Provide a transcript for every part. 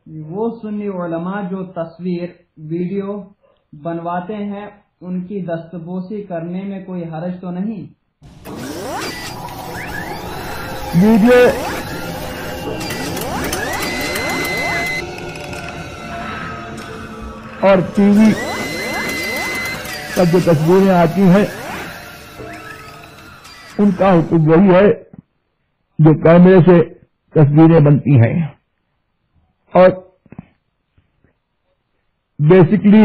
وہ سنی علماء جو تصویر ویڈیو بنواتے ہیں ان کی دستبوسی کرنے میں کوئی حرج تو نہیں؟ ویڈیو اور ٹی وی پر جو تصویریں آتی ہیں ان کا حکم وہی ہے جو کیمرے سے تصویریں بنتی ہیں، اور بیسکلی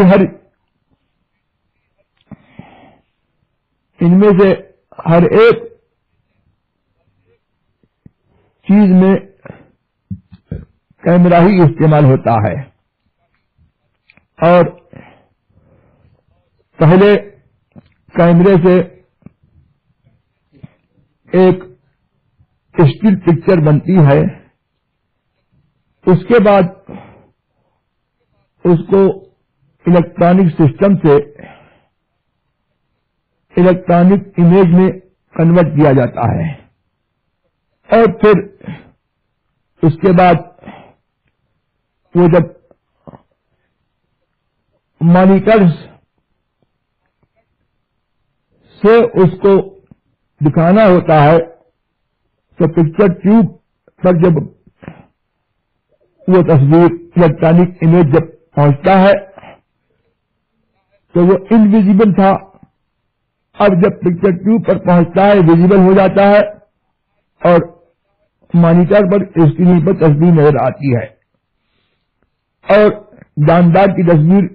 ان میں سے ہر ایک چیز میں کیمرہ ہی استعمال ہوتا ہے، اور پہلے کیمرے سے ایک اسٹل پکچر بنتی ہے، اس کے بعد اس کو الیکٹرانک سسٹم سے الیکٹرانک امیج میں کنورٹ کیا جاتا ہے، اور پھر اس کے بعد وہ جب مانیٹرز سے اس کو دکھانا ہوتا ہے تو پکچر ٹیوب پر جب وہ تصویر الیکٹرانک امیج جب پہنچتا ہے تو وہ انویزیبل تھا، اب جب پکچر ٹیوب پر پہنچتا ہے ویزیبل ہو جاتا ہے اور مانیٹر پر اسکرین پر تصویر نظر آتی ہے۔ اور جاندار کی تصویر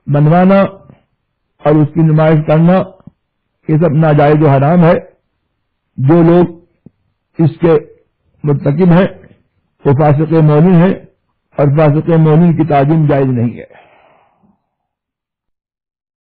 بنوانا اور اس کی نمائش کرنا یہ سب ناجائز و حرام ہے۔ جو لوگ اس کے مرتکب ہیں وہ فاسق مومن ہیں، اور فاسق مومن کی تعظیم جائز نہیں ہے۔